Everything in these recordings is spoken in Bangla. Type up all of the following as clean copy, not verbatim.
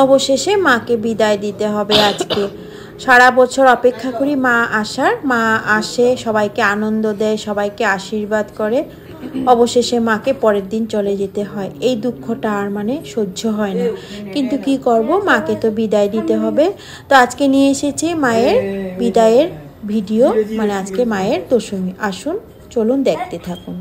অবশেষে মাকে বিদায় দিতে হবে আজকে। সারা বছর অপেক্ষা করি মা আসার, মা আসে, সবাইকে আনন্দ দেয়, সবাইকে আশীর্বাদ করে। অবশেষে মাকে পরের দিন চলে যেতে হয়। এই দুঃখটা আর মানে সহ্য হয় না, কিন্তু কি করব, মাকে তো বিদায় দিতে হবে। তো আজকে নিয়ে এসেছি মায়ের বিদায়ের ভিডিও, মানে আজকে মায়ের দশমী। আসুন, চলুন দেখতে থাকুন।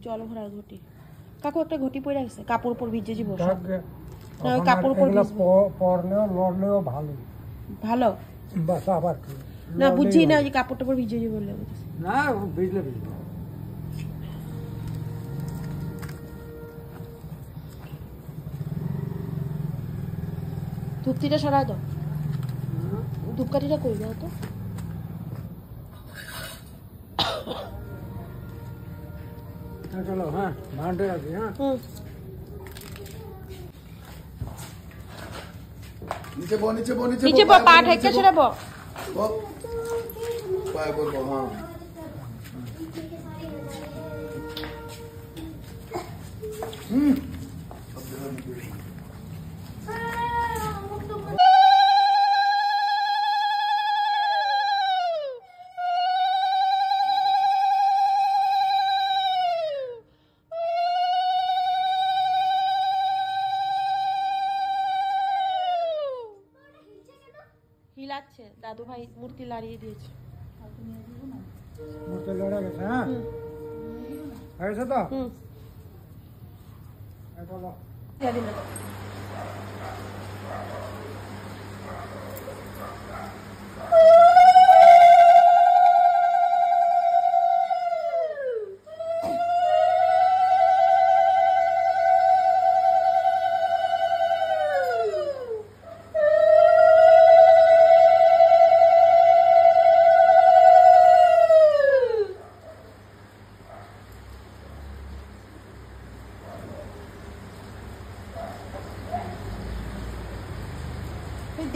জল ভরার ঘটি কাকু, একটা ঘটি পড়ে গেছে, কাপড় উপর ভিজে যাব। না ওই কাপড় উপর পরনেও লড়লেও ভালো ভালো, বাস আবার না বুঝি না, ওই কাপড়টা উপর ভিজে যাব বললে না, ভিজলে ভিজলে। ধূপটিটা সরাই দাও, ধূপকাঠিটা করে দাও তো। চলো, হ্যাঁ ভান্ডে রাখি। হ্যাঁ নিচে বো, নিচে বো, নিচে বো, পা ঠেকে ছেড়ে বো, পায়ে বলবো। হ্যাঁ হিলাচ্ছে, দাদু ভাই মূর্তি লাড়িয়ে দিয়েছে। মূর্তি লড়ে গেছে। হ্যাঁ হয়েছে তো। চলো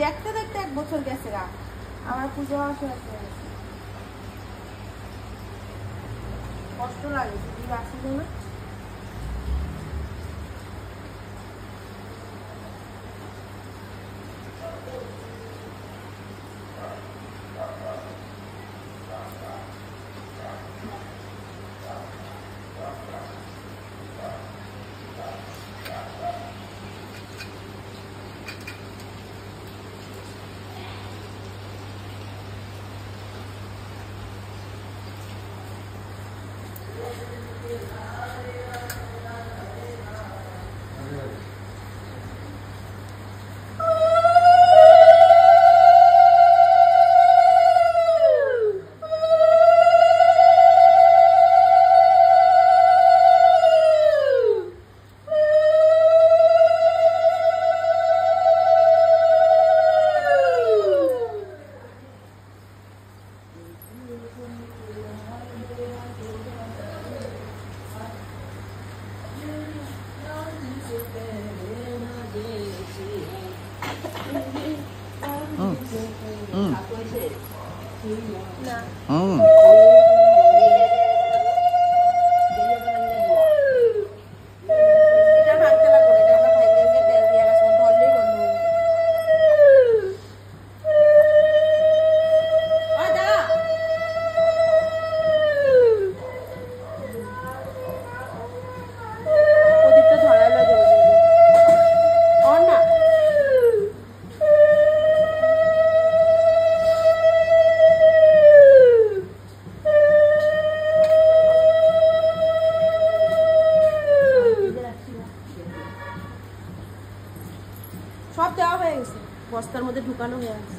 দেখতে দেখতে 1 বছর গেছে গা, আমার পুজো আসে কষ্ট লাগে যদি আসিল না। সব দেওয়া হয়ে গেছে, বস্তার মধ্যে ঢুকানো হয়ে গেছে।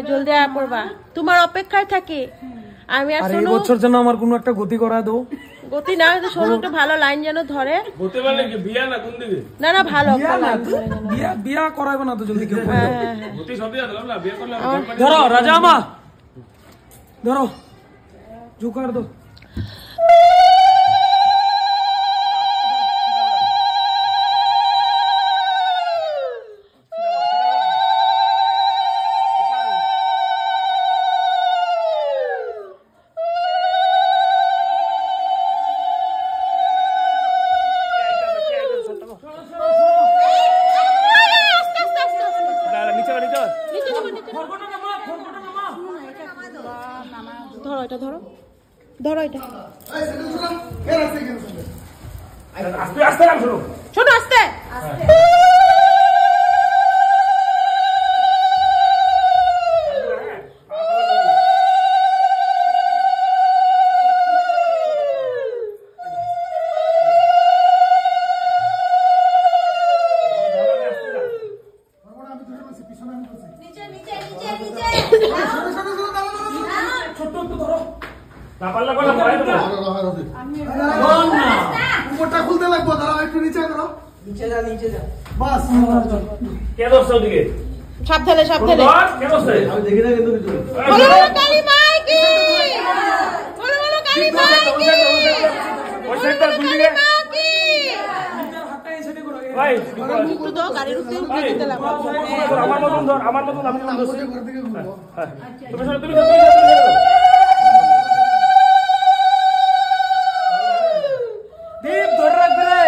জলদি আয়া পড়বা, তোমার অপেক্ষায় থাকি আমি। আর এই বছর যেন আমার কোনো একটা গতি করা দাও। গতি না হলে শোনো, একটা ভালো লাইন যেন ধরে। গতি মানে কি বিয়া না কোন দিকে? না না ভালো বিয়া, বিয়া করাইবো না তো জলদি কেউ। গতি সব দিয়া দিলাম না, বিয়া করলে ধরো রাজা মা, ধরো জুকার দাও। ধরো এটা, ধরো ধরো এটা, শোনো আস্তে। খুলতে লাগবো, দাঁড়াও একটু নিচে করো, নিচে যা, নিচে যা, বাস। কে দর্শক দিকে সাবধানে সাবধানে, কে দর্শক আমি দেখি না কিন্তু ভিতরে। বলো বলো কালী মাই কি, বলো বলো কালী মাই কি, ওই সাইডটা গুলি গে কি, নিজের হাতটা এই সাইডে করো ভাই, একটু দাও গাড়ির উপরে উঠে দিতে লাগবে। আমার মতন ধর, আমার মতন আমি যেমন ধরছি তুমি সরো, তুমি দীপ ধরে রাখবে রে।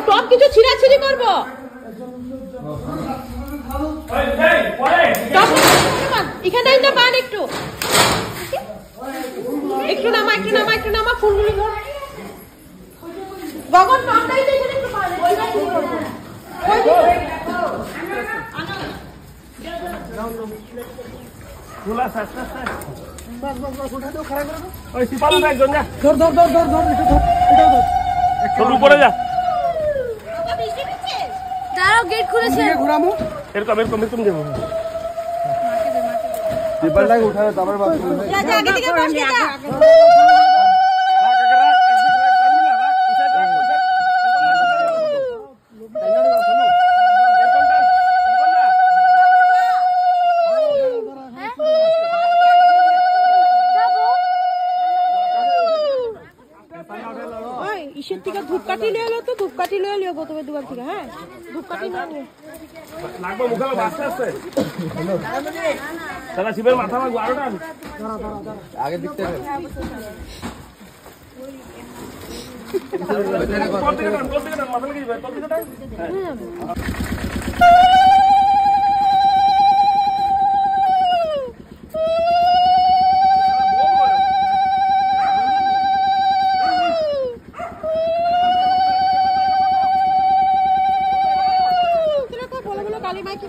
টপ কিছু ছিঁড়াছিঁড়ি করবো, এখানে পান একটু, একটু নামা, একটু নামা, একটু নামা, ফুলগুলি গগন টপটাই তো এখানে একটু পান। উপরে যা, দাঁড়াও গেট খুলেছে, ঘুরামু এরকম এরকম এরকম দেবো। পেপারটাকে উঠাবে তারপরে বাস করবে। রাজা আগে থেকে বস যা। ইসের থেকে ধূপকাঠি লিয়ে এলো, তো ধূপকাঠি লিয়ে লিও প্রথমে দুবার থেকে। হ্যাঁ ধূপকাঠি নিয়ে লাগবে মুখে আস্তে আস্তে, দাদা শিবের মাথা লাগবে আরোটা আগে দিকতে হবে। মাথা লেগে যাবে, তোর দিকে কালী মাই কি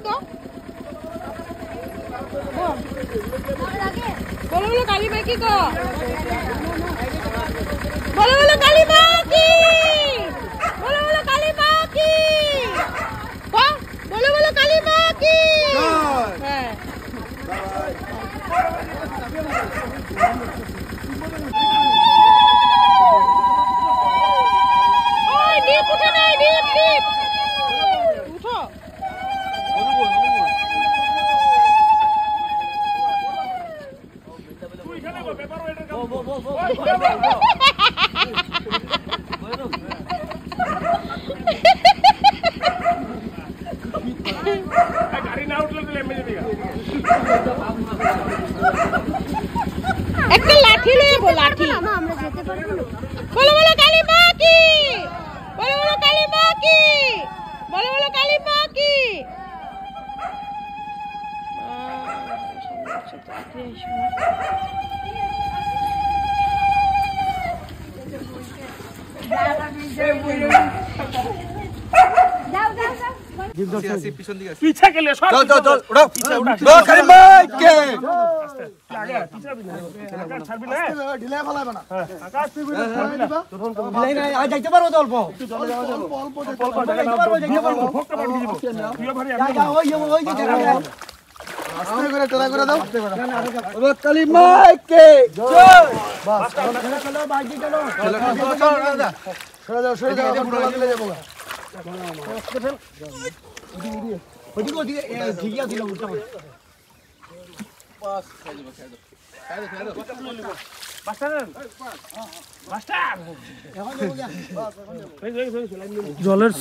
বলো বলো কালী মা কি গো, বলো বলো কালী মা কি, বলো বলো কালী মা কি, বলো বলো কালী মা কি। হ্যাঁ ডিপ উঠে নাই, ডিপ ডিপ উঠো। একটা লাঠি লয়ে বল, লাঠি আমরা যেতে পারবো না। বলো বলো কালী মা কি, বলো বলো কালী মা কি, বলো বলো কালী মা কি। পিছে গেলে সব চল চল চল উঠো কালী মা কে ছাড়বি না, ঢিলা ফলাইবা না, আকাশ তুই দিবা ঢিলাই নাই, আজ যাইতে পারবো তো অল্প অল্প যাইতে পারবো ভক্ত পাড়ি দিব তুইও ভারি যা ওই যে দেখা আস্তে করে টরা করে দাও, ও কালী মা কে জয়। বাস চলো বাজি চলো চলো সরে যাও ফটো লাগলে যাবো গা ওদিকে ওদিকে ঠিকই আছে উল্টা বাস খাই দাও মাস্টার মাস্টার এখন জলের